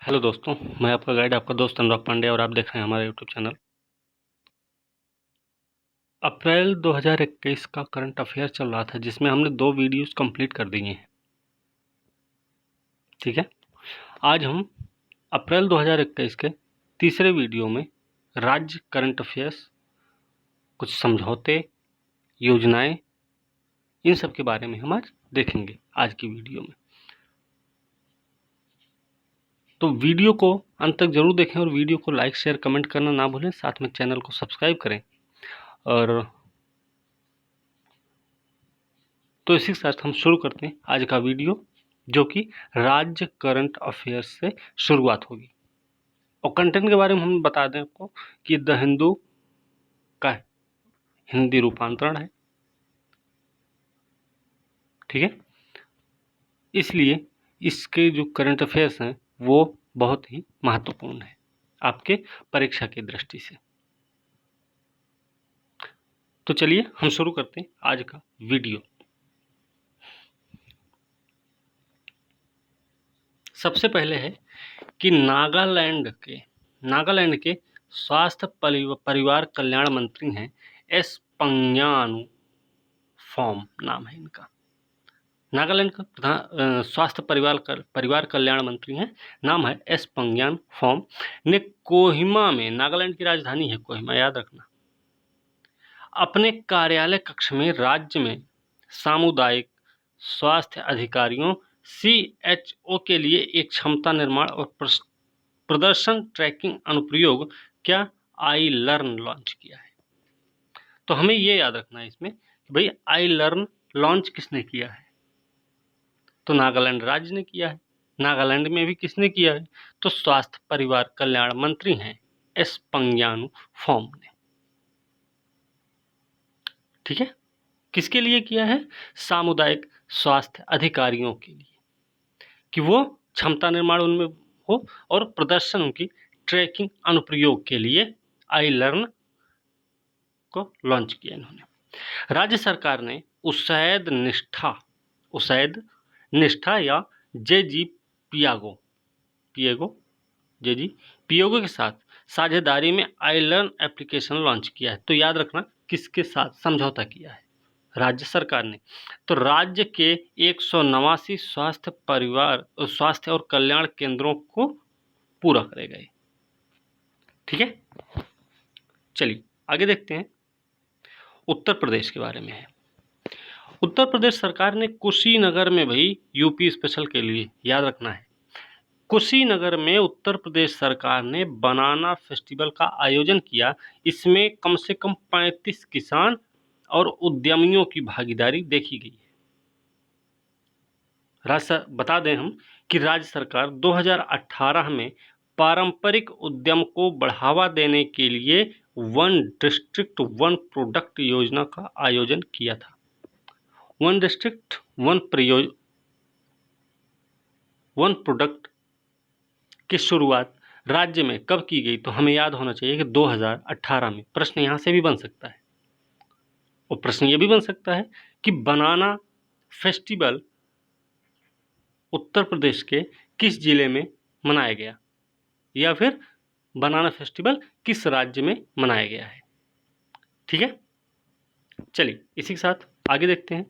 Hello दोस्तों, मैं आपका गाइड, आपका दोस्त अनुराग पांडे और आप देख रहे हैं हमारा यूट्यूब चैनल। अप्रैल 2021 का करंट अफेयर चल रहा था जिसमें हमने 2 वीडियोस कंप्लीट कर दिए हैं। ठीक है, आज हम अप्रैल 2021 के तीसरे वीडियो में राज्य करंट अफेयर्स, कुछ समझौते, योजनाएं, इन सब के बारे में हम आज देखेंगे आज की वीडियो में। तो वीडियो को अंत तक जरूर देखें और वीडियो को लाइक, शेयर, कमेंट करना ना भूलें। साथ में चैनल को सब्सक्राइब करें। और तो इसी के साथ हम शुरू करते हैं आज का वीडियो, जो कि राज्य करंट अफेयर्स से शुरुआत होगी। और कंटेंट के बारे में हम बता दें आपको कि द हिंदू का हिंदी रूपांतरण है। ठीक है, इसलिए इसके जो करंट अफेयर्स हैं वो बहुत ही महत्वपूर्ण है आपके परीक्षा की दृष्टि से। तो चलिए हम शुरू करते हैं आज का वीडियो। सबसे पहले है कि नागालैंड के स्वास्थ्य परिवार कल्याण मंत्री हैं एस पंज्ञानु फॉर्म नाम है इनका। नागालैंड का प्रधान स्वास्थ्य परिवार कल्याण मंत्री हैं, नाम है एस पंज्ञान फॉर्म ने कोहिमा में, नागालैंड की राजधानी है कोहिमा, याद रखना, अपने कार्यालय कक्ष में राज्य में सामुदायिक स्वास्थ्य अधिकारियों CHO के लिए एक क्षमता निर्माण और प्रदर्शन ट्रैकिंग अनुप्रयोग क्या आई लर्न लॉन्च किया है। तो हमें ये याद रखना है इसमें कि भाई आई लर्न लॉन्च किसने किया है, तो नागालैंड राज्य ने किया है। नागालैंड में भी किसने किया है, तो स्वास्थ्य परिवार कल्याण मंत्री हैं एस पंज्ञानु फॉर्म ने। ठीक है, किसके लिए किया है, सामुदायिक स्वास्थ्य अधिकारियों के लिए, कि वो क्षमता निर्माण उनमें हो और प्रदर्शन उनकी ट्रैकिंग अनुप्रयोग के लिए आई लर्न को लॉन्च किया इन्होंने। राज्य सरकार ने उसैद निष्ठा या जेजी पियागो के साथ साझेदारी में आई लर्न एप्लीकेशन लॉन्च किया है। तो याद रखना किसके साथ समझौता किया है, राज्य सरकार ने। तो राज्य के 189 स्वास्थ्य और कल्याण केंद्रों को पूरा करेगा ये। ठीक है, चलिए आगे देखते हैं। उत्तर प्रदेश के बारे में है। उत्तर प्रदेश सरकार ने कुशीनगर में, भाई यूपी स्पेशल के लिए याद रखना है, कुशीनगर में उत्तर प्रदेश सरकार ने बनाना फेस्टिवल का आयोजन किया। इसमें कम से कम 35 किसान और उद्यमियों की भागीदारी देखी गई है। बता दें हम कि राज्य सरकार 2018 में पारंपरिक उद्यम को बढ़ावा देने के लिए वन डिस्ट्रिक्ट वन प्रोडक्ट योजना का आयोजन किया था। वन डिस्ट्रिक्ट वन प्रोडक्ट की शुरुआत राज्य में कब की गई, तो हमें याद होना चाहिए कि 2018 में। प्रश्न यहां से भी बन सकता है, और प्रश्न ये भी बन सकता है कि बनाना फेस्टिवल उत्तर प्रदेश के किस जिले में मनाया गया, या फिर बनाना फेस्टिवल किस राज्य में मनाया गया है। ठीक है, चलिए इसी के साथ आगे देखते हैं।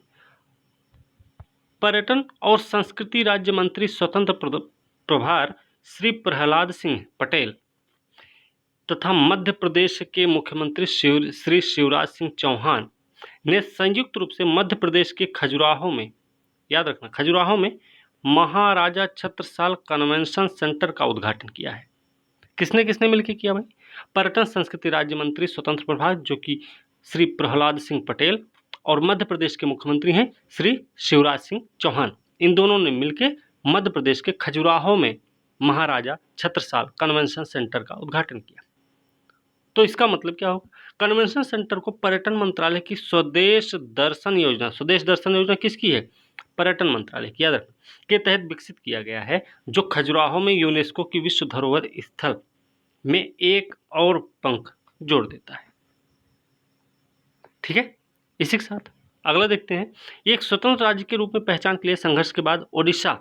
पर्यटन और संस्कृति राज्य मंत्री स्वतंत्र प्रभार श्री प्रहलाद सिंह पटेल तथा मध्य प्रदेश के मुख्यमंत्री श्री शिवराज सिंह चौहान ने संयुक्त रूप से मध्य प्रदेश के खजुराहो में, याद रखना खजुराहो में, महाराजा छत्रसाल कन्वेंशन सेंटर का उद्घाटन किया है। किसने किसने मिलकर किया भाई, पर्यटन संस्कृति राज्य मंत्री स्वतंत्र प्रभार जो कि श्री प्रहलाद सिंह पटेल, और मध्य प्रदेश के मुख्यमंत्री हैं श्री शिवराज सिंह चौहान। इन दोनों ने मिलकर मध्य प्रदेश के खजुराहो में महाराजा छत्रसाल कन्वेंशन सेंटर का उद्घाटन किया। तो इसका मतलब क्या होगा, कन्वेंशन सेंटर को पर्यटन मंत्रालय की स्वदेश दर्शन योजना किसकी है, पर्यटन मंत्रालय की, याद रखना, के तहत विकसित किया गया है, जो खजुराहो में यूनेस्को की विश्व धरोहर स्थल में एक और पंख जोड़ देता है। ठीक है, इसी के साथ अगला देखते हैं। एक स्वतंत्र राज्य के रूप में पहचान के लिए संघर्ष के बाद ओडिशा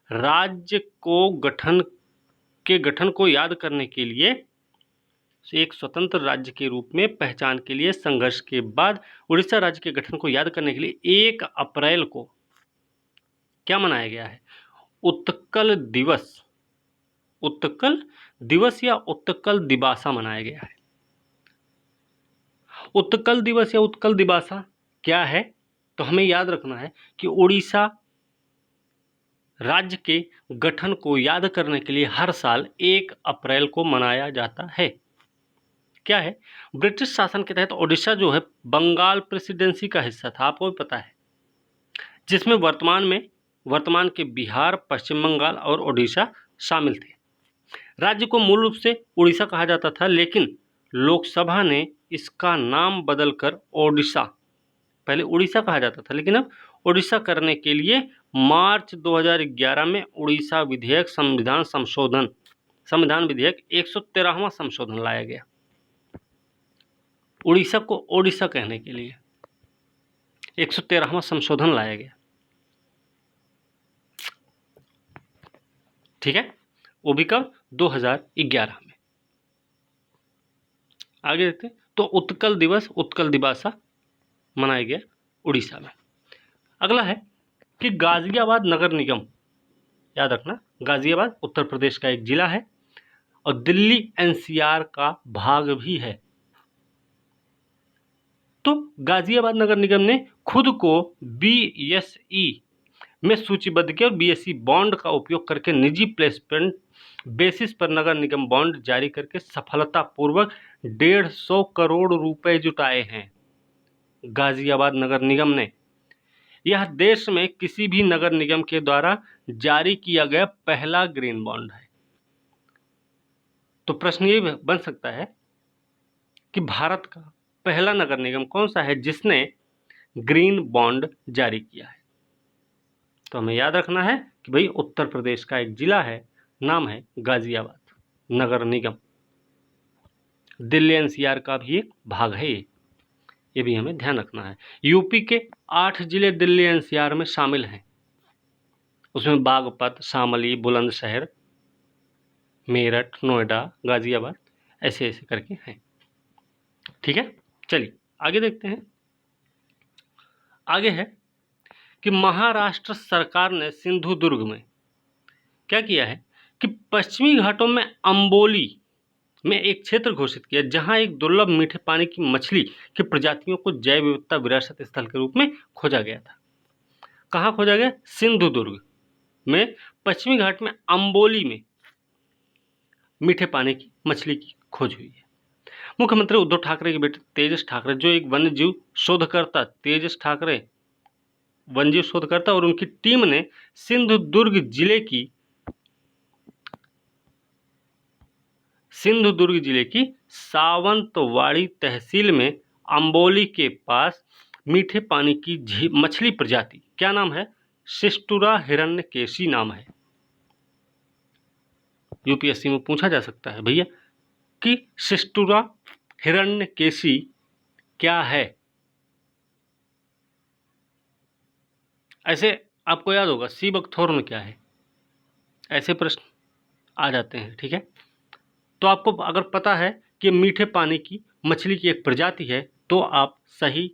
राज्य को गठन के गठन को याद करने के लिए, एक स्वतंत्र राज्य के रूप में पहचान के लिए संघर्ष के बाद उड़ीसा राज्य के गठन को याद करने के लिए 1 अप्रैल को क्या मनाया गया है? उत्कल दिवस। उत्कल दिवस या उत्कल दिबासा मनाया गया है। उत्कल दिवस या उत्कल दिबासा क्या है? तो हमें याद रखना है कि उड़ीसा राज्य के गठन को याद करने के लिए हर साल 1 अप्रैल को मनाया जाता है। क्या है? ब्रिटिश शासन के तहत ओडिशा जो है बंगाल प्रेसिडेंसी का हिस्सा था, आपको भी पता है, जिसमें वर्तमान के बिहार, पश्चिम बंगाल और ओडिशा शामिल थे। राज्य को मूल रूप से उड़ीसा कहा जाता था, लेकिन लोकसभा ने इसका नाम बदलकर ओडिशा, पहले उड़ीसा कहा जाता था लेकिन अब ओडिशा करने के लिए मार्च 2011 में उड़ीसा विधेयक संविधान विधेयक 113वां संशोधन लाया गया। उड़ीसा को ओडिशा कहने के लिए 113वां संशोधन लाया गया। ठीक है, वो भी कब? 2011 में। आगे देखते हैं। तो उत्कल दिवस, उत्कल दिबासा मनाया गया उड़ीसा में। अगला है कि गाजियाबाद नगर निगम, याद रखना गाजियाबाद उत्तर प्रदेश का एक जिला है और दिल्ली एनसीआर का भाग भी है। तो गाजियाबाद नगर निगम ने खुद को बीएसई में सूचीबद्ध किया और बीएसई बॉन्ड का उपयोग करके निजी प्लेसमेंट बेसिस पर नगर निगम बॉन्ड जारी करके सफलतापूर्वक 150 करोड़ रुपए जुटाए हैं। गाजियाबाद नगर निगम ने, यह देश में किसी भी नगर निगम के द्वारा जारी किया गया पहला ग्रीन बॉन्ड है। तो प्रश्न ये बन सकता है कि भारत का पहला नगर निगम कौन सा है जिसने ग्रीन बॉन्ड जारी किया है? तो हमें याद रखना है कि भाई उत्तर प्रदेश का एक जिला है, नाम है गाजियाबाद नगर निगम। दिल्ली एनसीआर का भी एक भाग है ये भी हमें ध्यान रखना है। यूपी के 8 जिले दिल्ली एनसीआर में शामिल हैं। उसमें बागपत, शामली, बुलंदशहर, मेरठ, नोएडा, गाजियाबाद ऐसे ऐसे करके हैं। ठीक है, चलिए आगे देखते हैं। आगे है कि महाराष्ट्र सरकार ने सिंधुदुर्ग में क्या किया है कि पश्चिमी घाटों में अंबोली में एक क्षेत्र घोषित किया जहां एक दुर्लभ मीठे पानी की मछली की प्रजातियों को जैव विविधता विरासत स्थल के रूप में खोजा गया था। कहाँ खोजा गया? सिंधुदुर्ग में पश्चिमी घाट में अंबोली में मीठे पानी की मछली की खोज हुई है। मुख्यमंत्री उद्धव ठाकरे के बेटे तेजस ठाकरे, जो एक वन्यजीव शोधकर्ता तेजस ठाकरे वन्यजीव शोधकर्ता और उनकी टीम ने सिंधुदुर्ग जिले की सावंतवाड़ी तहसील में अंबोली के पास मीठे पानी की मछली प्रजाति, क्या नाम है? शिष्टुरा हिरण्यकेशी नाम है। यूपीएससी में पूछा जा सकता है भैया कि शिष्टुरा हिरण्यकेशी क्या है। ऐसे आपको याद होगा सी बकथोर्न क्या है, ऐसे प्रश्न आ जाते हैं। ठीक है, तो आपको अगर पता है कि मीठे पानी की मछली की एक प्रजाति है तो आप सही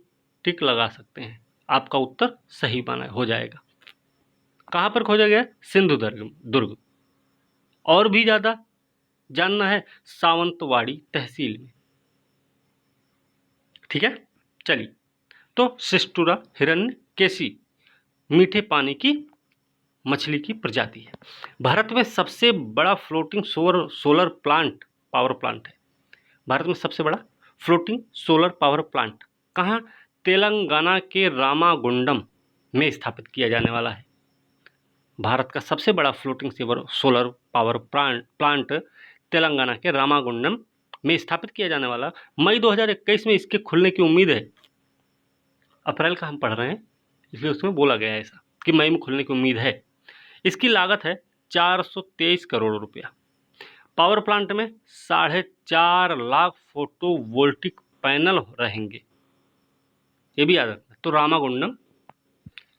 टिक लगा सकते हैं, आपका उत्तर सही बना हो जाएगा। कहाँ पर खोजा गया? सिंधुदुर्ग। और भी ज़्यादा जानना है? सावंतवाड़ी तहसील में। ठीक है, चलिए। तो शिष्टुरा हिरण्यकेशी मीठे पानी की मछली की प्रजाति है। भारत में सबसे बड़ा फ्लोटिंग सोलर पावर प्लांट है। भारत में सबसे बड़ा फ्लोटिंग सोलर पावर प्लांट कहाँ? तेलंगाना के रामागुंडम में स्थापित किया जाने वाला है। भारत का सबसे बड़ा floating solar power plant Telangana के रामागुंडम में स्थापित किया जाने वाला। मई 2021 में इसके खुलने की उम्मीद है। अप्रैल का हम पढ़ रहे हैं इसलिए उसमें बोला गया है ऐसा कि मई में खुलने की उम्मीद है। इसकी लागत है 423 करोड़ रुपया। पावर प्लांट में 4.5 लाख फोटोवोल्टिक पैनल रहेंगे, ये भी याद रखना। तो Ramagundam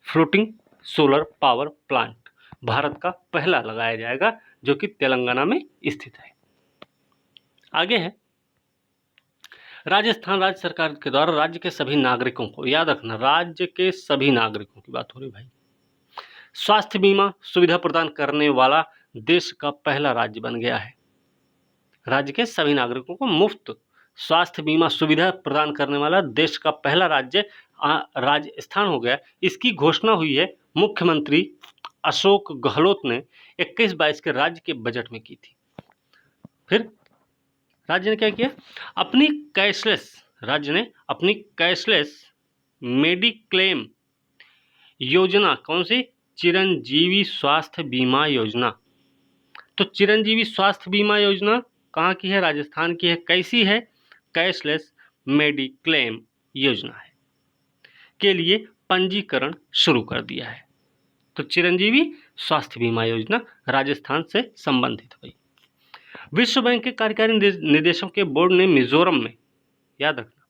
floating solar power plant Bharat का पहला लगाया जाएगा, जो कि तेलंगाना में स्थित है। आगे है, राजस्थान राज्य सरकार के द्वारा राज्य के सभी नागरिकों को, याद रखना राज्य के सभी नागरिकों की बात हो रही भाई, स्वास्थ्य बीमा सुविधा प्रदान करने वाला देश का पहला राज्य बन गया है। राज्य के सभी नागरिकों को मुफ्त स्वास्थ्य बीमा सुविधा प्रदान करने वाला देश का पहला राज्य राजस्थान हो गया। इसकी घोषणा हुई है मुख्यमंत्री अशोक गहलोत ने 21-22 के राज्य के बजट में की थी। फिर राज्य ने क्या किया, राज्य ने अपनी कैशलेस मेडिक्लेम योजना, कौन सी, चिरंजीवी स्वास्थ्य बीमा योजना। तो चिरंजीवी स्वास्थ्य बीमा योजना कहाँ की है, राजस्थान की है। कैसी है, कैशलेस मेडिक्लेम योजना है, के लिए पंजीकरण शुरू कर दिया है। तो चिरंजीवी स्वास्थ्य बीमा योजना राजस्थान से संबंधित हुई। विश्व बैंक के कार्यकारी निदेशक के बोर्ड ने मिजोरम में, याद रखना,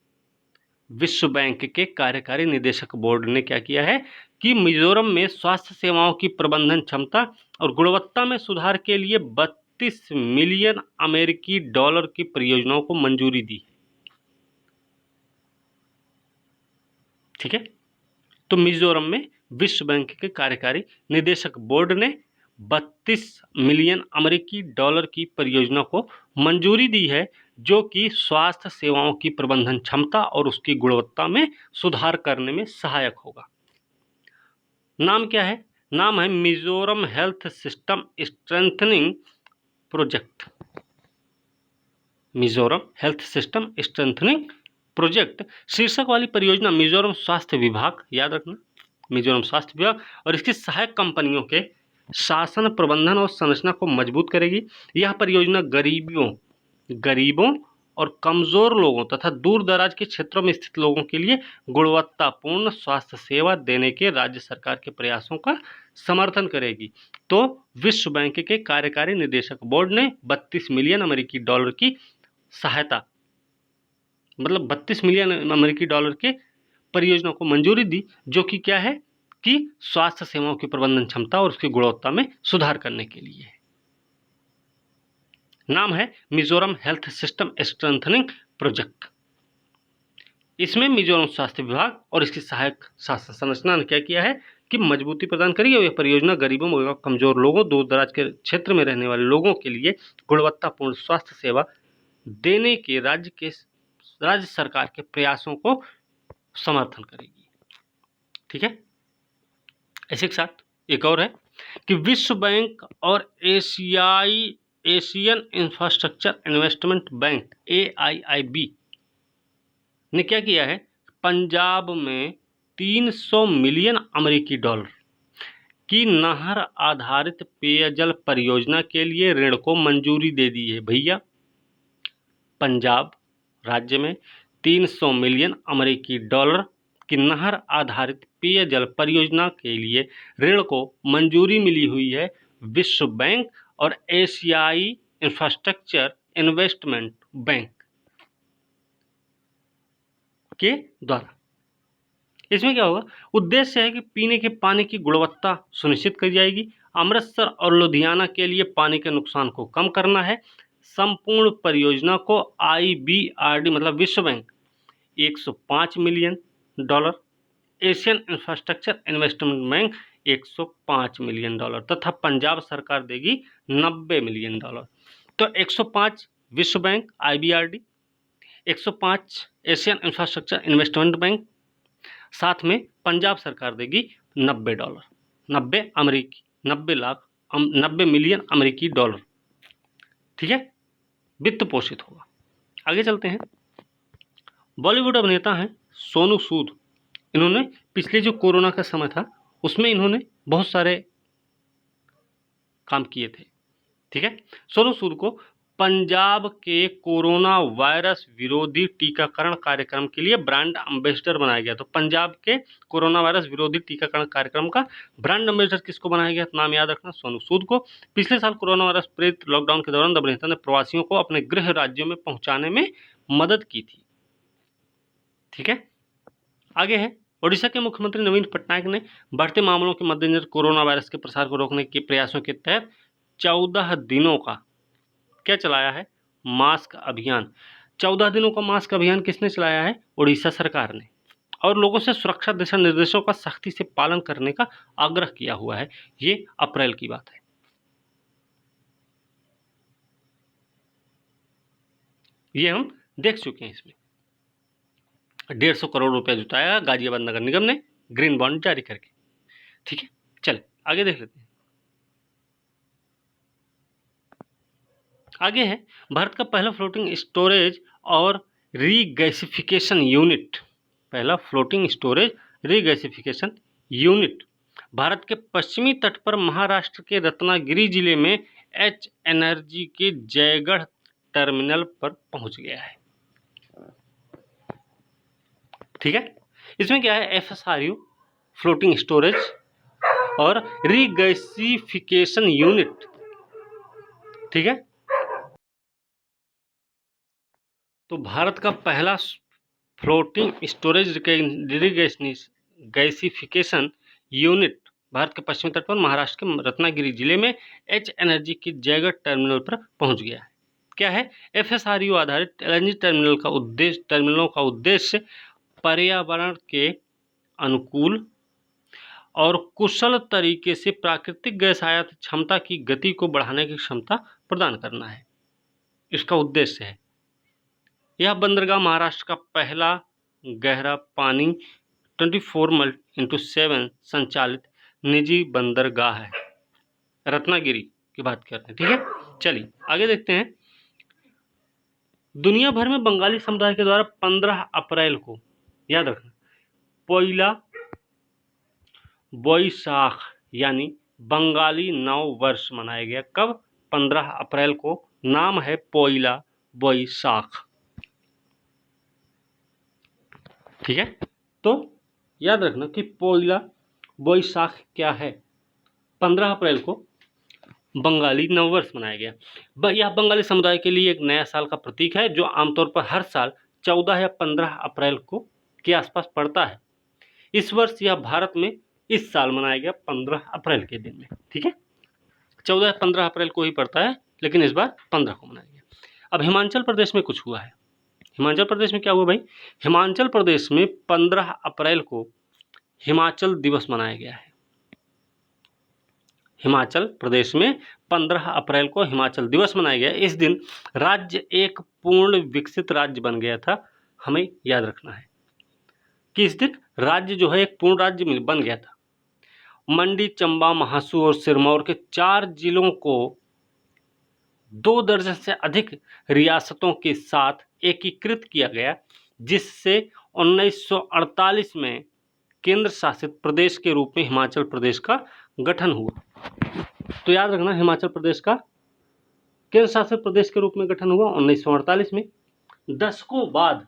विश्व बैंक के कार्यकारी निदेशक बोर्ड ने क्या किया है कि मिजोरम में स्वास्थ्य सेवाओं की प्रबंधन क्षमता और गुणवत्ता में सुधार के लिए 32 मिलियन अमेरिकी डॉलर की परियोजनाओं को मंजूरी दी। ठीक है, तो मिजोरम में विश्व बैंक के कार्यकारी निदेशक बोर्ड ने 32 मिलियन अमेरिकी डॉलर की परियोजना को मंजूरी दी है, जो कि स्वास्थ्य सेवाओं की प्रबंधन क्षमता और उसकी गुणवत्ता में सुधार करने में सहायक होगा। नाम क्या है, नाम है Mizoram health system strengthening project. Mizoram health system strengthening project शीर्षक वाली परियोजना मिजोरम स्वास्थ्य विभाग, याद रखना, मिजोरम स्वास्थ्य विभाग और इसकी सहायक कंपनियों के शासन, प्रबंधन और संरचना को मजबूत करेगी। यह परियोजना गरीबों और कमजोर लोगों तथा दूर दराज के क्षेत्रों में स्थित लोगों के लिए गुणवत्तापूर्ण स्वास्थ्य सेवा देने के राज्य सरकार के प्रयासों का समर्थन करेगी। तो विश्व बैंक के कार्यकारी निदेशक बोर्ड ने 32 मिलियन अमेरिकी डॉलर की सहायता, मतलब 32 मिलियन अमेरिकी डॉलर के परियोजना को मंजूरी दी, जो कि क्या है कि स्वास्थ्य सेवाओं की प्रबंधन क्षमता और उसकी गुणवत्ता में सुधार करने के लिए है। नाम है Mizoram health system strengthening project. इसमें मिजोरम स्वास्थ्य विभाग और इसकी सहायक शासन संरचना ने क्या किया है कि मजबूती प्रदान करी है। यह परियोजना गरीबों, कमजोर लोगों, दूर दराज के क्षेत्र में रहने वाले लोगों के लिए गुणवत्तापूर्ण स्वास्थ्य सेवा देने के राज्य सरकार के प्रयासों को समर्थन करेगी। ठीक है, ऐसे के साथ एक और है कि विश्व बैंक और Asian infrastructure investment bank AIIB ने क्या किया है, पंजाब में 300 मिलियन अमेरिकी डॉलर की नहर आधारित पेयजल परियोजना के लिए ऋण को मंजूरी दे दी है। भैया, पंजाब राज्य में 300 मिलियन अमेरिकी डॉलर की नहर आधारित पेयजल परियोजना के लिए ऋण को मंजूरी मिली हुई है विश्व बैंक और एशियाई इंफ्रास्ट्रक्चर इन्वेस्टमेंट बैंक के द्वारा। इसमें क्या होगा, उद्देश्य है कि पीने के पानी की गुणवत्ता सुनिश्चित की जाएगी, अमृतसर और लुधियाना के लिए पानी के नुकसान को कम करना है। संपूर्ण परियोजना को IBRD मतलब विश्व bank 105 million dollar, Asian infrastructure investment bank 105 million dollar तथा पंजाब सरकार देगी 90 मिलियन डॉलर। तो 105 विश्व bank IBRD, 105 Asian infrastructure investment bank, साथ में पंजाब सरकार देगी 90 डॉलर, 90 मिलियन अमेरिकी डॉलर। ठीक है, वित्त पोषित होगा। आगे चलते हैं। बॉलीवुड अभिनेता हैं सोनू सूद। इन्होंने पिछले जो कोरोना का समय था उसमें इन्होंने बहुत सारे काम किए थे। ठीक है, सोनू सूद को पंजाब के कोरोना वायरस विरोधी टीकाकरण कार्यक्रम के लिए ब्रांड एम्बेसडर बनाया गया। तो पंजाब के कोरोना वायरस विरोधी टीकाकरण कार्यक्रम का ब्रांड एम्बेसडर किसको बनाया गया, नाम याद रखना, सोनू सूद को। पिछले साल कोरोना वायरस प्रेरित लॉकडाउन के दौरान अभिनेता ने प्रवासियों को अपने गृह राज्यों में पहुंचाने में मदद की थी। ठीक है, आगे है ओडिशा के मुख्यमंत्री नवीन पटनायक ने बढ़ते मामलों के मद्देनजर कोरोना वायरस के प्रसार को रोकने के प्रयासों के तहत 14 दिनों का क्या चलाया है? मास्क अभियान। 14 दिनों का मास्क अभियान किसने चलाया है? ओडिशा सरकार ने। और लोगों से सुरक्षा दिशा निर्देशों का सख्ती से पालन करने का आग्रह किया हुआ है। ये अप्रैल की बात है। ये हम देख चुके हैं। इसमें 150 करोड़ रुपया जुटाया गाजियाबाद नगर निगम ने ग्रीन बॉन्ड जारी करके। ठीक है, चले आगे देख लेते हैं। आगे है भारत का पहला फ्लोटिंग स्टोरेज और रीगैसिफिकेशन यूनिट। पहला floating storage regasification unit Bharat के पश्चिमी तट पर महाराष्ट्र के रत्नागिरी जिले में एच एनर्जी के जयगढ़ टर्मिनल पर पहुंच गया है। ठीक है, इसमें क्या है? एफएसआरयू फ्लोटिंग स्टोरेज और रीगैसिफिकेशन यूनिट। ठीक है, तो भारत का पहला floating storage gasification unit Bharat के पश्चिमी तट पर महाराष्ट्र के रत्नागिरी जिले में एच एनर्जी के जयगढ़ टर्मिनल पर पहुंच गया है। क्या है? एफएसआरयू आधारित एलएनजी टर्मिनलों का उद्देश्य पर्यावरण के अनुकूल और कुशल तरीके से प्राकृतिक गैस आयात क्षमता की गति को बढ़ाने की क्षमता प्रदान करना है। इसका उद्देश्य है। यह बंदरगाह महाराष्ट्र का पहला गहरा पानी 24x7 संचालित निजी बंदरगाह है। रत्नागिरी की बात करते हैं। ठीक है, चलिए आगे देखते हैं। दुनिया भर में बंगाली समुदाय के द्वारा 15 अप्रैल को, याद रखना, पोइला बोईसाख यानी बंगाली नव वर्ष मनाया गया। कब? 15 अप्रैल को। नाम है पोइला बोईसाख। ठीक है, तो याद रखना कि पोइला बोईसाख क्या है? 15 अप्रैल को बंगाली नववर्ष मनाया गया। यह बंगाली समुदाय के लिए एक नया साल का प्रतीक है जो आमतौर पर हर साल 14 या 15 अप्रैल को के आसपास पड़ता है। इस वर्ष यह भारत में इस साल मनाया गया 15 अप्रैल के दिन में। ठीक है, 14 या 15 अप्रैल को ही पड़ता है, लेकिन इस बार 15 को मनाया गया। अब हिमाचल प्रदेश में कुछ हुआ है। हिमाचल प्रदेश में क्या हुआ भाई? हिमाचल प्रदेश में 15 अप्रैल को हिमाचल दिवस मनाया गया है। हिमाचल प्रदेश में 15 अप्रैल को हिमाचल दिवस मनाया गया। इस दिन राज्य एक पूर्ण विकसित राज्य बन गया था। हमें याद रखना है कि इस दिन राज्य जो है एक पूर्ण राज्य बन गया था। मंडी, चंबा, महासू और सिरमौर के 4 जिलों को 2 दर्जन से अधिक रियासतों के साथ एकीकृत किया गया, जिससे 1948 में केंद्र शासित प्रदेश के रूप में हिमाचल प्रदेश का गठन हुआ। तो याद रखना, हिमाचल प्रदेश का केंद्र शासित प्रदेश के रूप में गठन हुआ 1948 में। दशकों बाद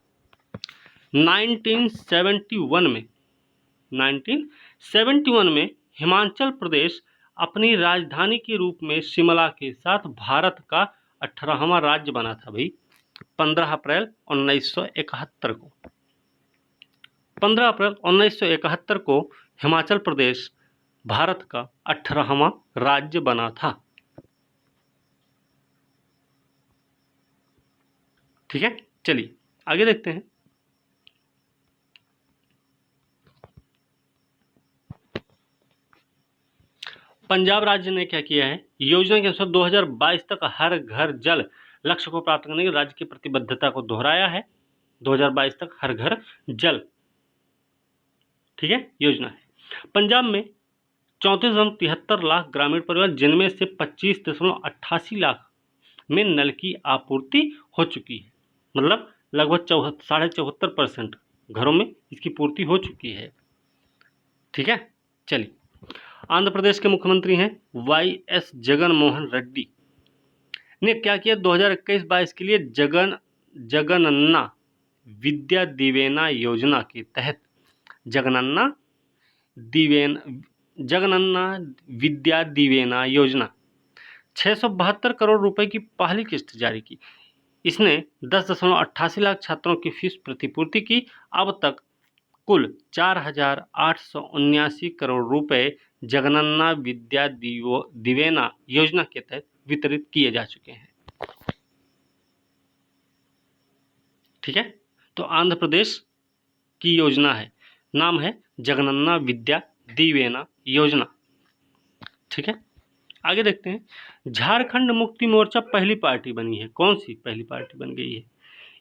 1971 में हिमाचल प्रदेश अपनी राजधानी के रूप में शिमला के साथ भारत का 18वां राज्य बना था भाई। 15 अप्रैल 1971 को 15 अप्रैल 1971 को हिमाचल प्रदेश भारत का 18वां राज्य बना था। ठीक है, चलिए आगे देखते हैं। पंजाब राज्य ने क्या किया है? योजना के अनुसार 2022 तक हर घर जल लक्ष्य को प्राप्त करने की राज्य की प्रतिबद्धता को दोहराया है। 2022 तक हर घर जल, ठीक है, योजना है। पंजाब में 34.73 लाख ग्रामीण परिवार, जिनमें से 25.88 लाख में नल की आपूर्ति हो चुकी है। मतलब लगभग 74.5% घरों में इसकी पूर्ति हो चुकी है। ठीक है, चलिए। आंध्र प्रदेश के मुख्यमंत्री हैं वाई.एस. जगन मोहन रेड्डी ने क्या किया? 2021-22 के लिए जगनन्ना विद्या दिवेना योजना के तहत जगनन्ना विद्या दिवेना योजना 672 करोड़ रुपए की पहली किस्त जारी की। इसने 10.88 लाख छात्रों की फीस प्रतिपूर्ति की। अब तक कुल 4,879 करोड़ रुपए जगनन्ना विद्या दिवेना योजना के तहत वितरित किए जा चुके हैं। ठीक है, तो आंध्र प्रदेश की योजना है, नाम है जगनन्ना विद्या दिवेना योजना। ठीक है, आगे देखते हैं। झारखंड मुक्ति मोर्चा पहली पार्टी बनी है। कौन सी पहली पार्टी बन गई है?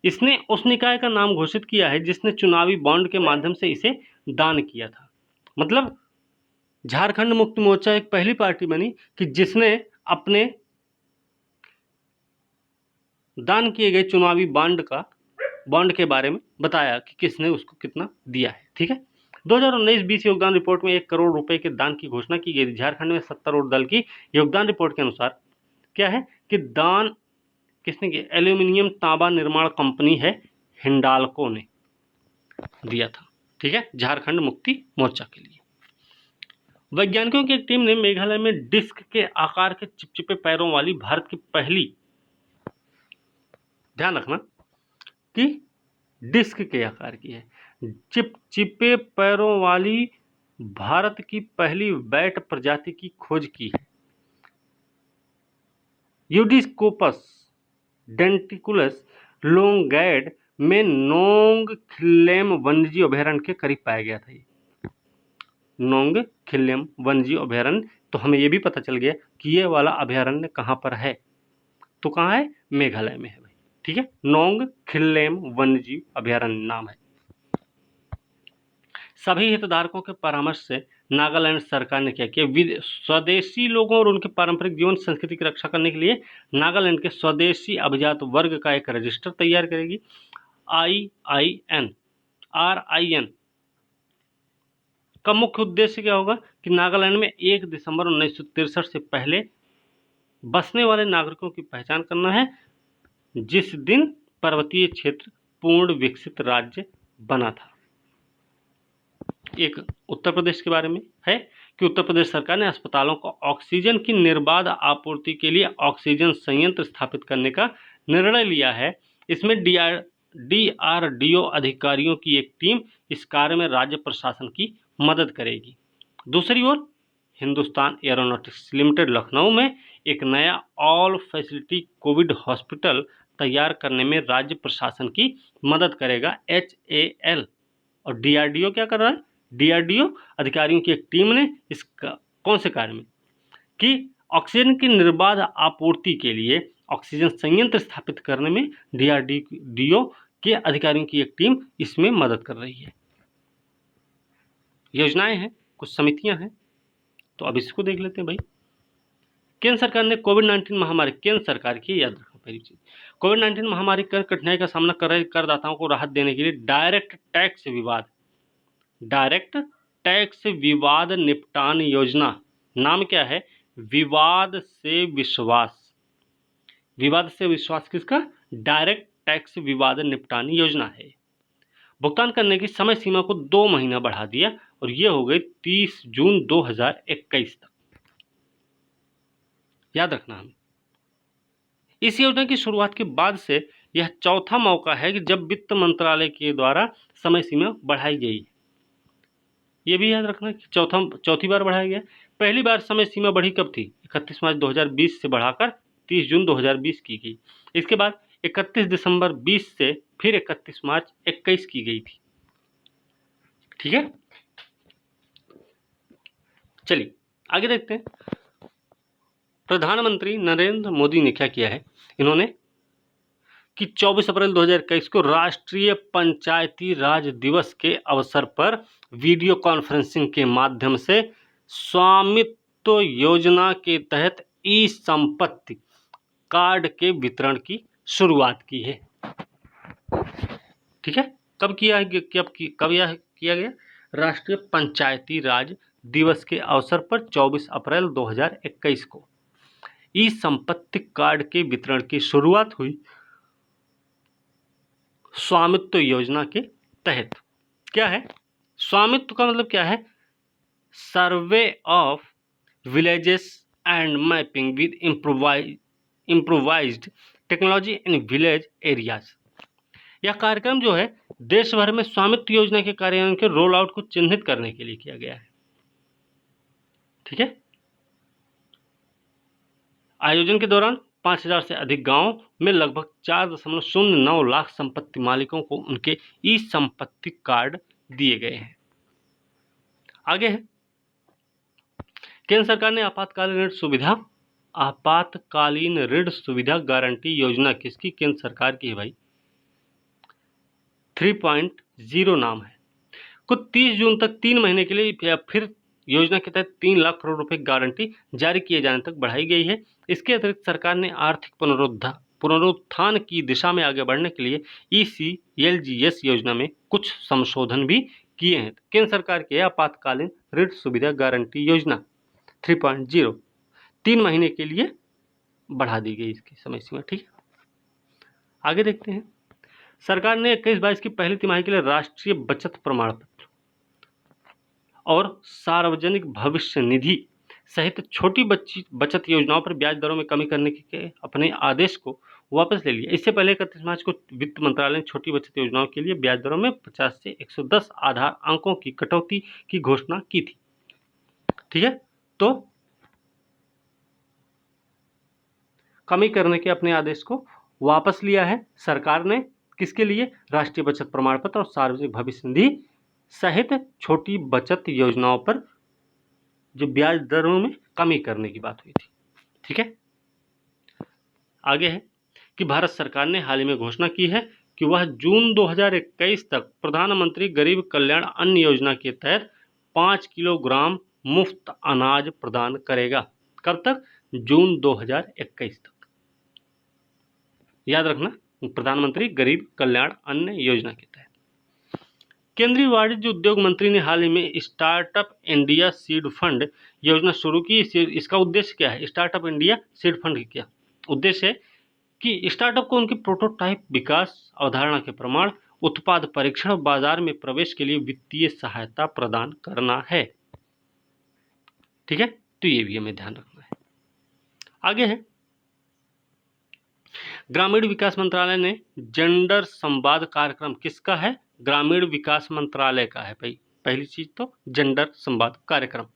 इसने उस निकाय का नाम घोषित किया है जिसने चुनावी बॉन्ड के माध्यम से इसे दान किया था। मतलब झारखंड मुक्ति मोर्चा एक पहली पार्टी बनी कि जिसने अपने दान किए गए चुनावी बॉन्ड के बारे में बताया कि किसने उसको कितना दिया है। ठीक है, 2019-20 योगदान रिपोर्ट में 1 करोड़ रुपए के दान की घोषणा की गई थी। झारखंड में सत्तारूढ़ दल की योगदान रिपोर्ट के अनुसार क्या है कि दान किसने किया? एल्यूमिनियम तांबा निर्माण कंपनी है हिंडाल्को ने दिया था। ठीक है, झारखंड मुक्ति मोर्चा के लिए। वैज्ञानिकों की एक टीम ने मेघालय में डिस्क के आकार के चिपचिपे पैरों वाली भारत की पहली, ध्यान रखना कि डिस्क के आकार की है, चिपचिपे पैरों वाली भारत की पहली बैट प्रजाति की खोज की है। यूडिस्कोपस डेंटिकुलस लोंगैड में नोंगखिल्लेम वन्यजीव अभयारण्य के करीब पाया गया था। नोंगखिल्लेम वन्यजीव अभयारण्य, तो हमें यह भी पता चल गया कि ये वाला अभयारण्य कहाँ पर है, तो कहाँ है? मेघालय में है भाई। ठीक है, नोंगखिल्लेम वन्यजीव अभयारण्य नाम है। सभी हितधारकों के परामर्श से नागालैंड सरकार ने क्या किया? स्वदेशी लोगों और उनके पारंपरिक जीवन संस्कृति की रक्षा करने के लिए नागालैंड के स्वदेशी अभिजात वर्ग का एक रजिस्टर तैयार करेगी। RIN का मुख्य उद्देश्य क्या होगा कि नागालैंड में 1 दिसंबर 1963 से पहले बसने वाले नागरिकों की पहचान करना है, जिस दिन पर्वतीय क्षेत्र पूर्ण विकसित राज्य बना था। एक उत्तर प्रदेश के बारे में है कि उत्तर प्रदेश सरकार ने अस्पतालों को ऑक्सीजन की निर्बाध आपूर्ति के लिए ऑक्सीजन संयंत्र स्थापित करने का निर्णय लिया है। इसमें DRDO अधिकारियों की एक टीम इस कार्य में राज्य प्रशासन की मदद करेगी। दूसरी ओर हिंदुस्तान एरोनॉटिक्स लिमिटेड लखनऊ में एक नया ऑल फैसिलिटी कोविड हॉस्पिटल तैयार करने में राज्य प्रशासन की मदद करेगा। HAL और DRDO क्या कर रहा है? DRDO अधिकारियों की एक टीम ने इस कौन से कार्य में कि ऑक्सीजन की निर्बाध आपूर्ति के लिए ऑक्सीजन संयंत्र स्थापित करने में DRDO के अधिकारियों की एक टीम इसमें मदद कर रही है। योजनाएं हैं, कुछ समितियां हैं, तो अब इसको देख लेते हैं भाई। केंद्र सरकार ने कोविड-19 महामारी, केंद्र सरकार की, याद रखना पहली चीज, कोविड-19 महामारी कर कठिनाई का सामना कर रहे करदाताओं को राहत देने के लिए डायरेक्ट टैक्स विवाद निपटान योजना, नाम क्या है? विवाद से विश्वास किसका? डायरेक्ट टैक्स विवाद निपटान योजना है। भुगतान करने की समय सीमा को 2 महीना बढ़ा दिया और यह हो गई 30 जून 2021 तक। याद रखना हमें, इस योजना की शुरुआत के बाद से यह चौथा मौका है कि जब वित्त मंत्रालय के द्वारा समय सीमा बढ़ाई गई। ये भी याद रखना कि चौथी बार बढ़ाया गया। पहली बार समय सीमा बढ़ी कब थी? 31 मार्च 2020 से बढ़ाकर 30 जून 2020 की गई। इसके बाद 31 दिसंबर 20 से फिर 31 मार्च 21 की गई थी। ठीक है, चलिए आगे देखते हैं। प्रधानमंत्री नरेंद्र मोदी ने क्या किया है? इन्होंने कि 24 अप्रैल 2021 को राष्ट्रीय पंचायती राज दिवस के अवसर पर वीडियो कॉन्फ्रेंसिंग के माध्यम से स्वामित्व योजना के तहत ई-संपत्ति कार्ड के वितरण की शुरुआत की है। ठीक है, कब किया गया? राष्ट्रीय पंचायती राज दिवस के अवसर पर 24 अप्रैल 2021 को ई-संपत्ति कार्ड के वितरण की शुरुआत हुई स्वामित्व योजना के तहत। क्या है स्वामित्व का मतलब? क्या है? Survey of villages and mapping with improvised technology in village areas. यह कार्यक्रम जो है देश भर में स्वामित्व योजना के कार्यान्वयन के रोल आउट को चिन्हित करने के लिए किया गया है। ठीक है। आयोजन के दौरान 5,000 से अधिक गांवों में लगभग 4.09 लाख संपत्ति मालिकों को उनके ई संपत्ति कार्ड दिए गए हैं। आगे है, केंद्र सरकार ने आपातकालीन ऋण सुविधा गारंटी योजना किसकी? केंद्र सरकार की है भाई। 3.0 नाम है। कुछ 30 जून तक 3 महीने के लिए या फिर योजना के तहत 3 लाख करोड़ रुपए की गारंटी जारी किए जाने तक बढ़ाई गई है। इसके अतिरिक्त सरकार ने आर्थिक पुनरुत्थान की दिशा में आगे बढ़ने के लिए ECLGS योजना में कुछ संशोधन भी किए हैं। केंद्र सरकार की आपातकालीन ऋण सुविधा गारंटी योजना 3.0 3 महीने के लिए बढ़ा दी गई इसकी समय सीमा। ठीक है, आगे देखते हैं। सरकार ने 21-22 की पहली तिमाही के लिए राष्ट्रीय बचत प्रमाण पत्र और सार्वजनिक भविष्य निधि सहित छोटी बचत योजनाओं पर ब्याज दरों में कमी करने के अपने आदेश को वापस ले लिया। इससे पहले 31 मार्च को वित्त मंत्रालय ने छोटी बचत योजनाओं के लिए ब्याज दरों में 50 से 110 आधार अंकों की कटौती की घोषणा की थी। ठीक है, तो कमी करने के अपने आदेश को वापस लिया है सरकार ने। किसके लिए? राष्ट्रीय बचत प्रमाण पत्र और सार्वजनिक भविष्य निधि सहित छोटी बचत योजनाओं पर जो ब्याज दरों में कमी करने की बात हुई थी। ठीक है, आगे है कि भारत सरकार ने हाल ही में घोषणा की है कि वह जून 2021 तक प्रधानमंत्री गरीब कल्याण अन्न योजना के तहत 5 किलोग्राम मुफ्त अनाज प्रदान करेगा। कब तक? जून 2021 तक। याद रखना, प्रधानमंत्री गरीब कल्याण अन्न योजना के तहत। केंद्रीय वाणिज्य उद्योग मंत्री ने हाल ही में स्टार्टअप इंडिया सीड फंड योजना शुरू की। इसका उद्देश्य क्या है? स्टार्टअप इंडिया सीड फंड की क्या उद्देश्य है कि स्टार्टअप को उनकी प्रोटोटाइप विकास, अवधारणा के प्रमाण, उत्पाद परीक्षण और बाजार में प्रवेश के लिए वित्तीय सहायता प्रदान करना है। ठीक है, तो ये भी हमें ध्यान रखना है। आगे है, ग्रामीण विकास मंत्रालय ने जेंडर संवाद कार्यक्रम किसका है? ग्रामीण विकास मंत्रालय का है भाई। पहली चीज तो जेंडर संवाद कार्यक्रम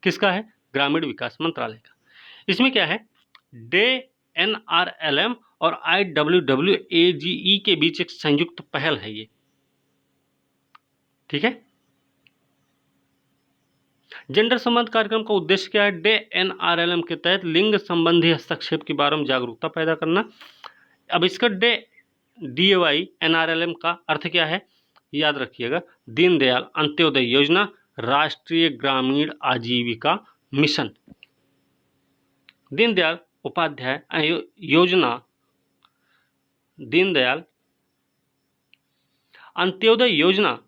किसका है? ग्रामीण विकास मंत्रालय का। इसमें क्या है? NRLM और IWWAGE के बीच एक संयुक्त पहल है ये। ठीक है, जेंडर संवाद कार्यक्रम का उद्देश्य क्या है? NRLM के तहत लिंग संबंधी हस्तक्षेप के बारे में जागरूकता पैदा करना। अब इसका DAY NRLM का अर्थ क्या है? याद रखिएगा, दीनदयाल अंत्योदय योजना, राष्ट्रीय ग्रामीण आजीविका मिशन। दीनदयाल उपाध्याय योजना, Deendayal Antyodaya Yojana,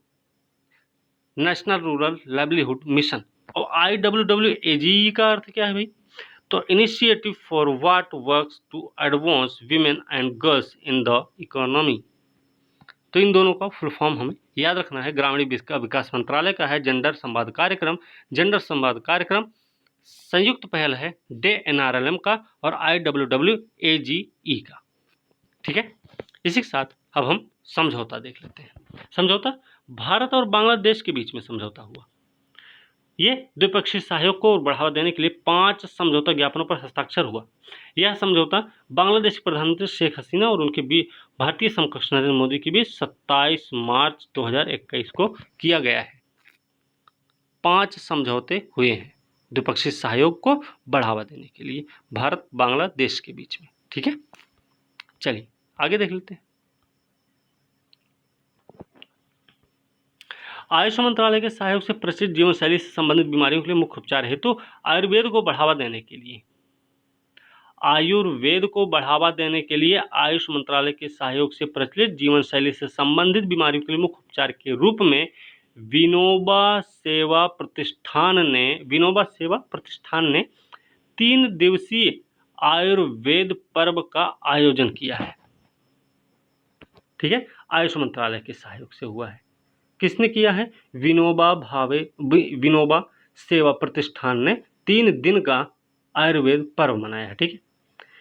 National Rural Livelihood Mission. और IWWAGE का अर्थ क्या है भाई? तो initiative for what works to advance women and girls in the economy. तो इन दोनों का फुल फॉर्म हमें याद रखना है। ग्रामीण विकास मंत्रालय का है जेंडर संवाद कार्यक्रम। जेंडर संवाद कार्यक्रम संयुक्त पहल है NRLM का और IWWAGE का। ठीक है, इसी के साथ अब हम समझौता देख लेते हैं। समझौता भारत और बांग्लादेश के बीच में समझौता हुआ। ये द्विपक्षीय सहयोग को बढ़ावा देने के लिए 5 समझौता ज्ञापनों पर हस्ताक्षर हुआ। यह समझौता बांग्लादेश के प्रधानमंत्री शेख हसीना और उनके भारतीय समकक्ष नरेंद्र मोदी के बीच 27 मार्च 2021 को किया गया है। 5 समझौते हुए हैं द्विपक्षीय सहयोग को बढ़ावा देने के लिए भारत बांग्लादेश के बीच में। ठीक है, चलिए आगे देख लेते हैं। आयुष मंत्रालय के सहयोग से प्रचलित जीवन शैली से संबंधित बीमारियों के लिए मुख्य उपचार हेतु आयुर्वेद को बढ़ावा देने के लिए आयुष मंत्रालय के सहयोग से प्रचलित जीवन शैली से संबंधित बीमारियों के लिए मुख्य उपचार के रूप में विनोबा सेवा प्रतिष्ठान ने 3 दिवसीय आयुर्वेद पर्व का आयोजन किया है। ठीक है, आयुष मंत्रालय के सहयोग से हुआ है। किसने किया है? विनोबा सेवा प्रतिष्ठान ने 3 दिन का आयुर्वेद पर्व मनाया है। ठीक है,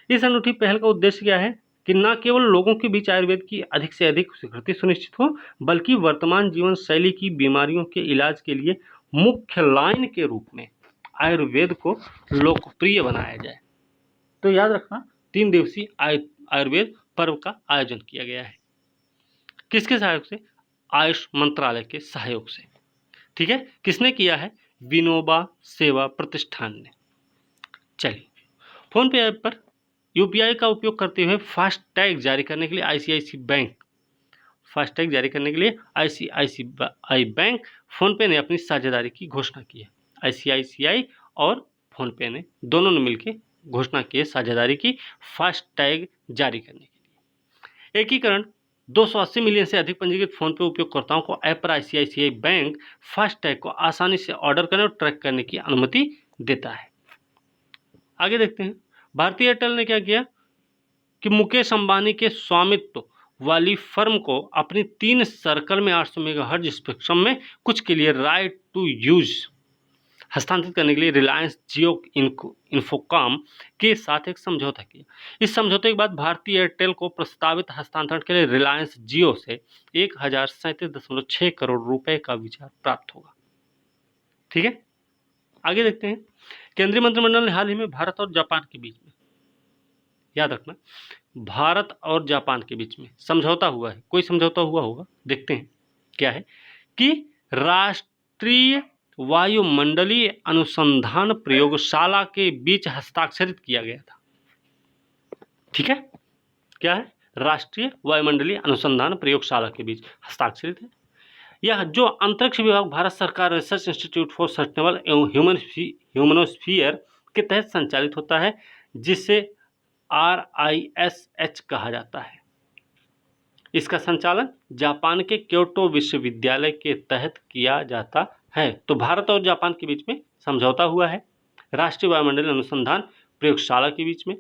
इस अनूठी पहल का उद्देश्य क्या है कि न केवल लोगों के बीच आयुर्वेद की अधिक से अधिक स्वीकृति सुनिश्चित हो, बल्कि वर्तमान जीवन शैली की बीमारियों के इलाज के लिए मुख्य लाइन के रूप में आयुर्वेद को लोकप्रिय बनाया जाए। तो याद रखना 3 दिवसीय आयुर्वेद पर्व का आयोजन किया गया है। किसके सहयोग से? आयुष मंत्रालय के सहयोग से। ठीक है, किसने किया है? विनोबा सेवा प्रतिष्ठान ने। चलिए, फोन पे ऐप पर यूपीआई का उपयोग करते हुए फास्टैग जारी करने के लिए आईसीआईसीआई बैंक फोन पे ने अपनी साझेदारी की घोषणा की है। आईसीआईसीआई और फोन पे ने दोनों ने मिलकर घोषणा की है साझेदारी की फास्टैग जारी करने के लिए। एकीकरण 280 मिलियन से अधिक पंजीकृत फोन पे उपयोगकर्ताओं को ऐप पर आईसीआईसीआई बैंक फास्टैग को आसानी से ऑर्डर करने और ट्रैक करने की अनुमति देता है। आगे देखते हैं, भारतीय एयरटेल ने क्या किया कि मुकेश अंबानी के स्वामित्व वाली फर्म को अपनी 3 सर्कल में 800 मेगाहर्ट्ज स्पेक्ट्रम में कुछ के लिए राइट टू यूज हस्तांतरित करने के लिए रिलायंस जियो इन्फोकॉम के साथ एक समझौता किया। इस समझौते के बाद भारतीय एयरटेल को प्रस्तावित हस्तांतरण के लिए रिलायंस जियो से 1037.6 करोड़ रुपए का विचार प्राप्त होगा। ठीक है, आगे देखते हैं, केंद्रीय मंत्रिमंडल ने हाल ही में भारत और जापान के बीच में, याद रखना, भारत और जापान के बीच में समझौता हुआ है। कोई समझौता हुआ होगा, देखते हैं क्या है कि राष्ट्रीय वायुमंडलीय अनुसंधान प्रयोगशाला के बीच हस्ताक्षरित किया गया था। ठीक है, क्या है? राष्ट्रीय वायुमंडलीय अनुसंधान प्रयोगशाला के बीच हस्ताक्षरित है। यह जो अंतरिक्ष विभाग भारत सरकार रिसर्च इंस्टीट्यूट फॉर सस्टेनेबल एवं ह्यूमनोस्फीयर के तहत संचालित होता है, जिसे RISH कहा जाता है। इसका संचालन जापान के क्योटो विश्वविद्यालय के तहत किया जाता है। तो भारत और जापान के बीच में समझौता हुआ है राष्ट्रीय वायुमंडलीय अनुसंधान प्रयोगशाला के बीच में।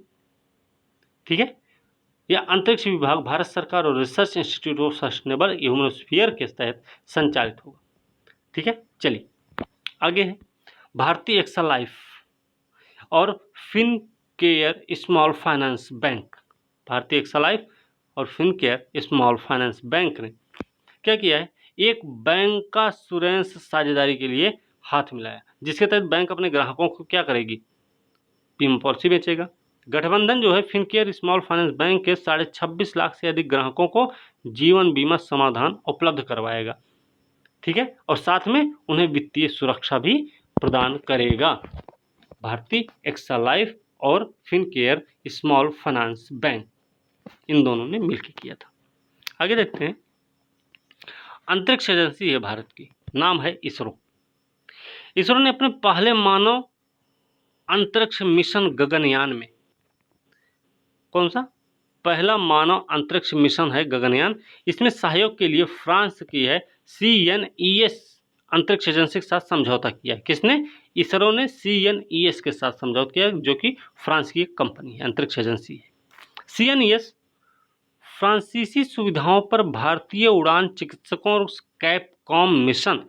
ठीक है, यह अंतरिक्ष विभाग भारत सरकार और रिसर्च इंस्टीट्यूट ऑफ सस्टेनेबल ह्यूमनोस्फीयर के तहत संचालित होगा। ठीक है, चलिए आगे है, भारतीय एक्सा लाइफ और फिनकेयर स्मॉल फाइनेंस बैंक, भारतीय एक्सा लाइफ और फिनकेयर स्मॉल फाइनेंस बैंक ने क्या किया है? एक बैंकासुरेंस साझेदारी के लिए हाथ मिलाया, जिसके तहत बैंक अपने ग्राहकों को क्या करेगी? बीमा पॉलिसी बेचेगा। गठबंधन जो है फिनकेयर स्मॉल फाइनेंस बैंक के 26.5 लाख से अधिक ग्राहकों को जीवन बीमा समाधान उपलब्ध करवाएगा। ठीक है, और साथ में उन्हें वित्तीय सुरक्षा भी प्रदान करेगा। भारतीय एक्सा लाइफ और फिनकेयर स्मॉल फाइनेंस बैंक, इन दोनों ने मिलकर किया था। आगे देखते हैं, अंतरिक्ष एजेंसी है भारत की, नाम है इसरो। इसरो ने अपने पहले मानव अंतरिक्ष मिशन गगनयान में, कौन सा पहला मानव अंतरिक्ष मिशन है गगनयान, इसमें सहयोग के लिए फ्रांस की है CNES अंतरिक्ष एजेंसी के साथ समझौता किया है। किसने? इसरो ने CNES के साथ समझौता किया, जो कि फ्रांस की एक कंपनी है, अंतरिक्ष एजेंसी है। CNES फ्रांसीसी सुविधाओं पर भारतीय उड़ान चिकित्सकों और कैपकॉम मिशन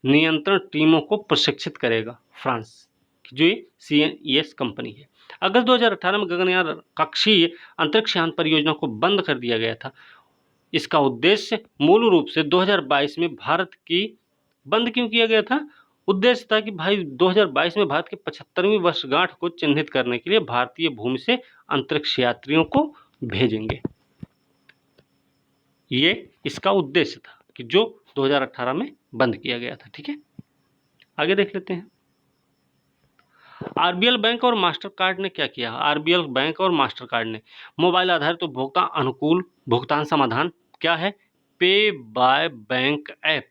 नियंत्रण टीमों को प्रशिक्षित करेगा। फ्रांस की जो ये CNES कंपनी है। अगस्त 2018 में गगनयान कक्षीय अंतरिक्ष यान परियोजना को बंद कर दिया गया था। इसका उद्देश्य मूल रूप से 2022 में भारत की, बंद क्यों किया गया था? उद्देश्य था कि भाई 2022 में भारत की 75वीं वर्षगांठ को चिन्हित करने के लिए भारतीय भूमि से अंतरिक्ष यात्रियों को भेजेंगे। ये इसका उद्देश्य था कि जो 2018 में बंद किया गया था। ठीक है, आगे देख लेते हैं, RBL बैंक और मास्टर कार्ड ने क्या किया? RBL बैंक और मास्टर कार्ड ने मोबाइल आधारित उपभोक्ता अनुकूल भुगतान समाधान क्या है? पे बाय बैंक ऐप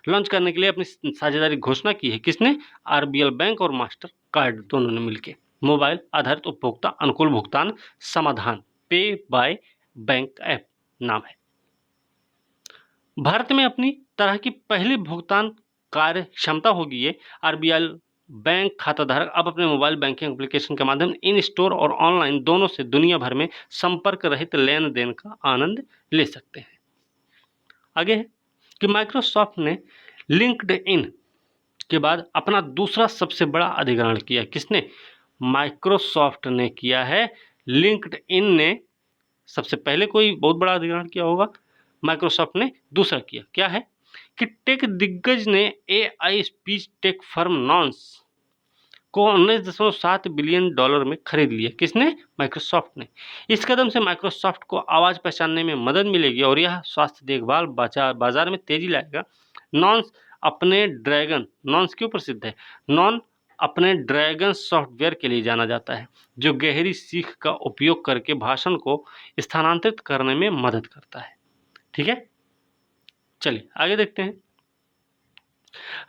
लॉन्च करने के लिए अपनी साझेदारी घोषणा की है। किसने? RBL बैंक और मास्टर कार्ड दोनों ने मिलकर मोबाइल आधारित उपभोक्ता अनुकूल भुगतान समाधान पे बाय बैंक ऐप नाम है। भारत में अपनी तरह की पहली भुगतान कार्य क्षमता होगी ये। RBL बैंक खाताधारक अब अपने मोबाइल बैंकिंग एप्लीकेशन के माध्यम इन स्टोर और ऑनलाइन दोनों से दुनिया भर में संपर्क रहित लेन देन का आनंद ले सकते हैं। आगे है कि माइक्रोसॉफ्ट ने लिंक्डइन के बाद अपना दूसरा सबसे बड़ा अधिग्रहण किया। किसने? माइक्रोसॉफ्ट ने किया है। लिंक्डइन ने सबसे पहले कोई बहुत बड़ा अधिग्रहण किया होगा, माइक्रोसॉफ्ट ने दूसरा किया। क्या है कि टेक दिग्गज ने एआई स्पीच टेक फर्म नॉन्स को 19.7 बिलियन डॉलर में खरीद लिया। किसने? माइक्रोसॉफ्ट ने। इस कदम से माइक्रोसॉफ्ट को आवाज पहचानने में मदद मिलेगी और यह स्वास्थ्य देखभाल बाजार में तेजी लाएगा। नॉन्स अपने ड्रैगन, नॉन्स क्यों प्रसिद्ध है? नॉन अपने ड्रैगन सॉफ्टवेयर के लिए जाना जाता है, जो गहरी सीख का उपयोग करके भाषण को स्थानांतरित करने में मदद करता है। ठीक है, चलिए आगे देखते हैं।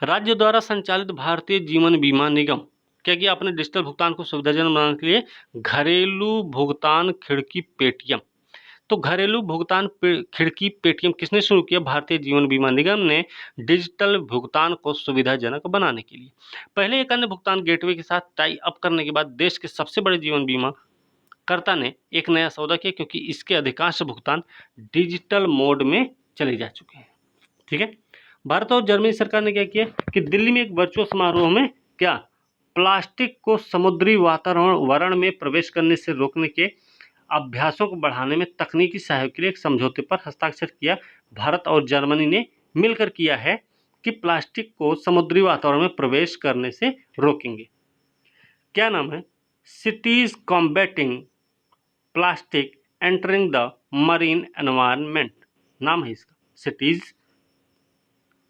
राज्य द्वारा संचालित भारतीय जीवन बीमा निगम क्या किया? अपने डिजिटल भुगतान को सुविधाजनक बनाने के लिए घरेलू भुगतान खिड़की पेटीएम, तो घरेलू भुगतान खिड़की पेटीएम किसने शुरू किया? भारतीय जीवन बीमा निगम ने डिजिटल भुगतान को सुविधाजनक बनाने के लिए पहले एक अन्य भुगतान गेटवे के साथ टाई अप करने के बाद देश के सबसे बड़े जीवन बीमा कर्ता ने एक नया सौदा किया, क्योंकि इसके अधिकांश भुगतान डिजिटल मोड में चले जा चुके हैं। ठीक है, भारत और जर्मनी सरकार ने क्या किया कि दिल्ली में एक वर्चुअल समारोह में क्या प्लास्टिक को समुद्री वातावरण में प्रवेश करने से रोकने के अभ्यासों को बढ़ाने में तकनीकी सहयोग के लिए एक समझौते पर हस्ताक्षर किया। भारत और जर्मनी ने मिलकर किया है कि प्लास्टिक को समुद्री वातावरण में प्रवेश करने से रोकेंगे। क्या नाम है? Cities combating plastic entering the marine environment, नाम है इसका, cities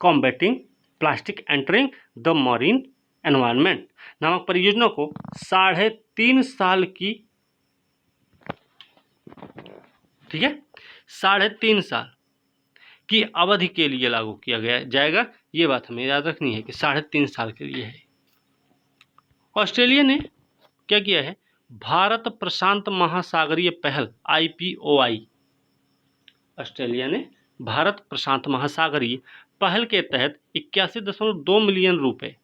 combating plastic entering the marine environment नामक परियोजना को 3.5 साल की, ठीक है, 3.5 साल की अवधि के लिए लागू किया जाएगा। ये बात हमें याद रखनी है कि 3.5 साल के लिए है। ऑस्ट्रेलिया ने क्या किया है? भारत प्रशांत महासागरीय पहल IPOI, ऑस्ट्रेलिया ने भारत प्रशांत महासागरीय पहल के तहत 81.2 मिलियन रुपए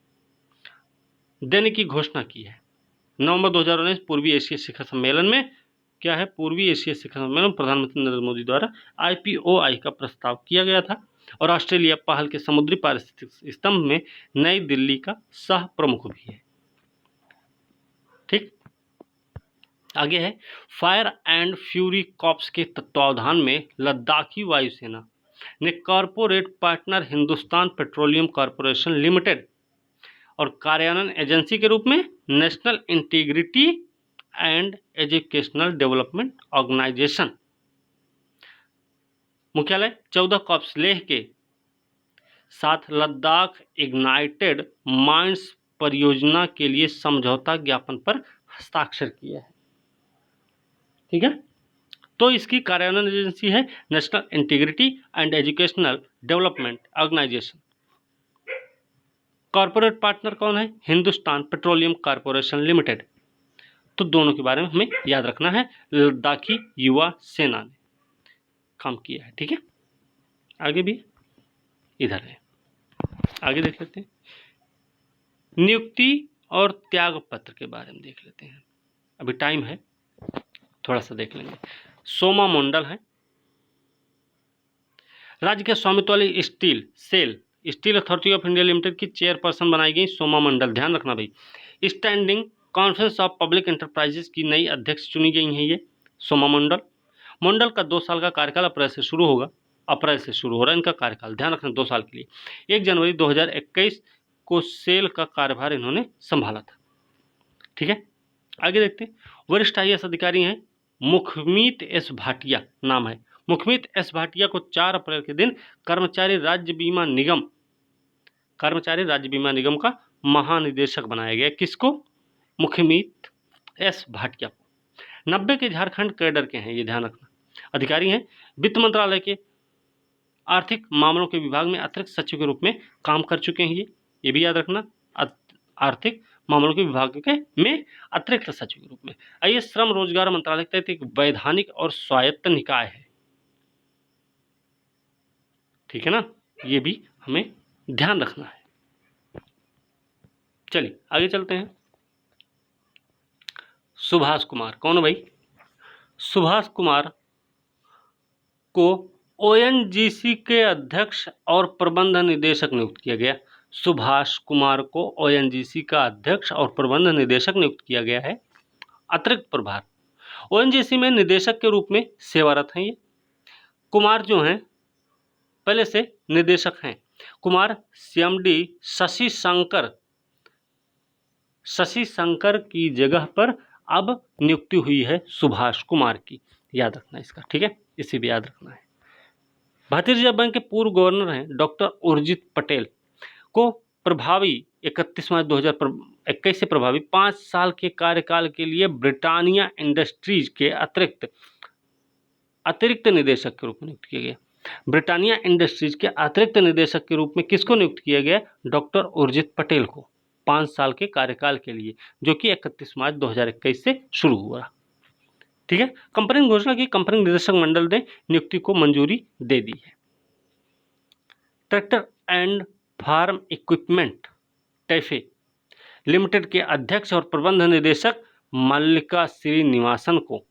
देने की घोषणा की है। नवंबर 2019 पूर्वी एशिया शिखर सम्मेलन में क्या है? पूर्वी एशिया शिखर सम्मेलन प्रधानमंत्री नरेंद्र मोदी द्वारा IPOI का प्रस्ताव किया गया था और ऑस्ट्रेलिया पहल के समुद्री पारिस्थितिक स्तंभ में नई दिल्ली का सह प्रमुख भी है। ठीक, आगे है फायर एंड फ्यूरी कॉर्प्स के तत्वावधान में लद्दाखी वायुसेना ने corporate partner Hindustan Petroleum Corporation Limited और कार्यान्वयन एजेंसी के रूप में National Integrity and Educational Development Organisation, मुख्यालय 14 कॉर्प्स लेह के साथ लद्दाख इग्नाइटेड माइंड्स परियोजना के लिए समझौता ज्ञापन पर हस्ताक्षर किया है। ठीक है, तो इसकी कार्यान्वयन एजेंसी है National Integrity and Educational Development Organisation. Corporate partner कौन है? Hindustan Petroleum Corporation Limited. तो दोनों के बारे में हमें याद रखना है। लद्दाखी युवा सेना ने काम किया है। ठीक है, आगे भी इधर है, आगे देख लेते हैं। नियुक्ति और त्याग पत्र के बारे में देख लेते हैं, अभी टाइम है, थोड़ा सा देख लेंगे। सोमा मंडल है, राज्य के स्वामित्व वाली steel authority of India limited की चेयरपर्सन बनाई गई सोमा मंडल। ध्यान रखना भाई, standing conference of public enterprises की नई अध्यक्ष चुनी गई हैं ये सोमा मंडल का 2 साल का कार्यकाल अप्रैल से शुरू हो रहा है इनका कार्यकाल। ध्यान रखना 2 साल के लिए। 1 जनवरी 2021 को सेल का कार्यभार इन्होंने संभाला था। ठीक है, आगे देखते हैं। वरिष्ठ IAS अधिकारी हैं मुखमीत S भाटिया, नाम है मुखमीत S भाटिया को 4 अप्रैल के दिन कर्मचारी राज्य बीमा निगम का महानिदेशक बनाया गया। किसको? मुखमीत S भाटिया को। 90 के झारखंड कैडर के हैं, ये ध्यान रखना। अधिकारी हैं वित्त मंत्रालय के आर्थिक मामलों के विभाग में अतिरिक्त सचिव के रूप में काम कर चुके हैं ये भी याद रखना। आर्थिक मामलों के विभाग में अतिरिक्त सचिव के रूप में। आइए, श्रम रोजगार मंत्रालय के तहत एक वैधानिक और स्वायत्त निकाय है। ठीक है ना, ये भी हमें ध्यान रखना है। चलिए आगे चलते हैं। सुभाष कुमार कौन है भाई? सुभाष कुमार को ONGC के अध्यक्ष और प्रबंध निदेशक नियुक्त किया गया। सुभाष कुमार को ONGC का अध्यक्ष और प्रबंध निदेशक नियुक्त किया गया है। अतिरिक्त प्रभार ओएनजीसी में निदेशक के रूप में सेवारत हैं ये। कुमार जो हैं पहले से निदेशक हैं। कुमार सीएमडी शशि शंकर की जगह पर अब नियुक्ति हुई है सुभाष कुमार की। याद रखना इसका, ठीक है, इसे भी याद रखना है। भारतीय रिजर्व बैंक के पूर्व गवर्नर हैं डॉक्टर उर्जित पटेल को प्रभावी 31 मार्च 2021 से प्रभावी 5 साल के कार्यकाल के लिए ब्रिटानिया इंडस्ट्रीज के अतिरिक्त निदेशक के रूप में नियुक्त किया गया। ब्रिटानिया इंडस्ट्रीज के अतिरिक्त निदेशक के रूप में किसको नियुक्त किया गया? डॉक्टर उर्जित पटेल को 5 साल के कार्यकाल के लिए, जो कि 31 मार्च 2021 से शुरू हुआ। ठीक है, कंपनी ने घोषणा की, कंपनी निदेशक मंडल ने नियुक्ति को मंजूरी दे दी है। Tractor and Farm Equipment TAFE Limited के अध्यक्ष और प्रबंध निदेशक मल्लिका श्रीनिवासन को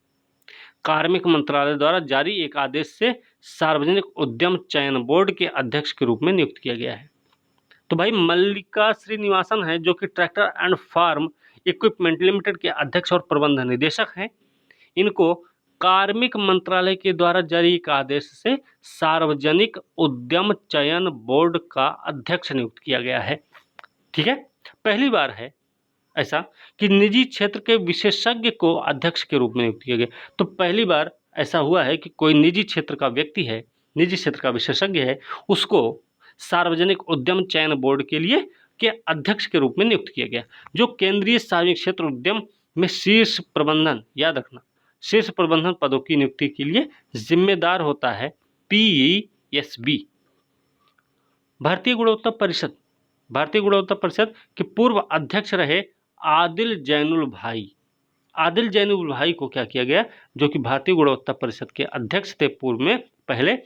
कार्मिक मंत्रालय द्वारा जारी एक आदेश से सार्वजनिक उद्यम चयन बोर्ड के अध्यक्ष के रूप में नियुक्त किया गया है। तो भाई मल्लिका श्रीनिवासन है जो कि Tractor and Farm Equipment Limited के अध्यक्ष और प्रबंध निदेशक हैं। इनको कार्मिक मंत्रालय के द्वारा जारी एक आदेश से सार्वजनिक उद्यम चयन बोर्ड का अध्यक्ष नियुक्त किया गया है। ठीक है, पहली बार है ऐसा कि निजी क्षेत्र के विशेषज्ञ को अध्यक्ष के रूप में नियुक्त किया गया। तो पहली बार ऐसा हुआ है कि कोई निजी क्षेत्र का व्यक्ति है, निजी क्षेत्र का विशेषज्ञ है, उसको सार्वजनिक उद्यम चयन बोर्ड के लिए के अध्यक्ष के रूप में नियुक्त किया गया, जो केंद्रीय सार्वजनिक क्षेत्र उद्यम में शीर्ष प्रबंधन, याद रखना, शीर्ष प्रबंधन पदों की नियुक्ति के लिए जिम्मेदार होता है। PESB भारतीय गुणवत्ता परिषद के पूर्व अध्यक्ष रहे आदिल जैनुल भाई को क्या किया गया, जो कि भारतीय गुणवत्ता परिषद के अध्यक्ष थे पूर्व में, पहले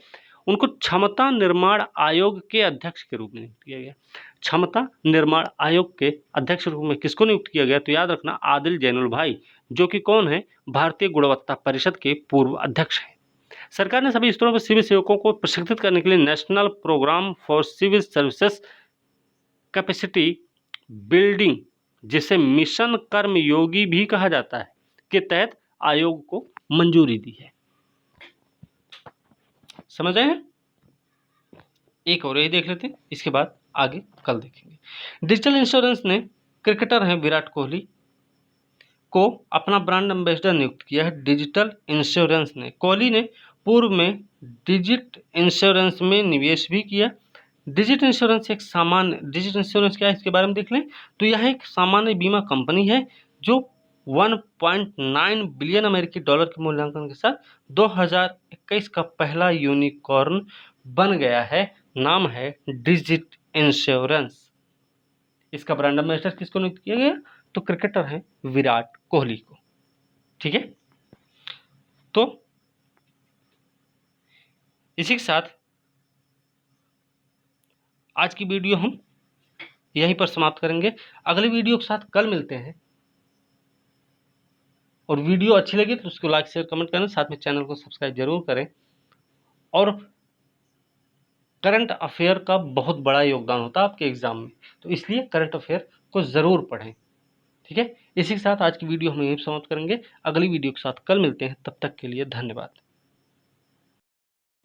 उनको क्षमता निर्माण आयोग के अध्यक्ष के रूप में नियुक्त किया गया। क्षमता निर्माण आयोग के अध्यक्ष रूप में किसको नियुक्त किया गया? तो याद रखना आदिल जैनुल भाई, जो कि कौन है? भारतीय गुणवत्ता परिषद के पूर्व अध्यक्ष हैं। सरकार ने सभी स्तरों पर सिविल सेवकों को प्रशिक्षित करने के लिए National Programme for Civil Services Capacity Building, जिसे मिशन कर्मयोगी भी कहा जाता है, के तहत आयोग को मंजूरी दी है। समझ आए? एक और यही देख लेते हैं, इसके बाद आगे कल देखेंगे। डिजिटल इंश्योरेंस ने क्रिकेटर हैं विराट कोहली को अपना ब्रांड एम्बेसडर नियुक्त किया है। डिजिटल इंश्योरेंस ने, कोहली ने पूर्व में डिजिट इंश्योरेंस में निवेश भी किया। डिजिट इंश्योरेंस क्या है इसके बारे में देख लें तो यह एक सामान्य बीमा कंपनी है जो 1.9 बिलियन अमेरिकी डॉलर के मूल्यांकन के साथ 2021 का पहला यूनिकॉर्न बन गया है। नाम है डिजिट इंश्योरेंस। इसका ब्रांड एम्बेसडर किसको नियुक्त किया गया? तो क्रिकेटर हैं विराट कोहली को। ठीक है, तो इसी के साथ आज की वीडियो हम यहीं पर समाप्त करेंगे। अगली वीडियो के साथ कल मिलते हैं, और वीडियो अच्छी लगी तो उसको लाइक शेयर कमेंट करें, साथ में चैनल को सब्सक्राइब जरूर करें। और करंट अफेयर का बहुत बड़ा योगदान होता है आपके एग्जाम में, तो इसलिए करंट अफेयर को ज़रूर पढ़ें। ठीक है, इसी के साथ आज की वीडियो हम यहीं समाप्त करेंगे। अगली वीडियो के साथ कल मिलते हैं, तब तक के लिए धन्यवाद।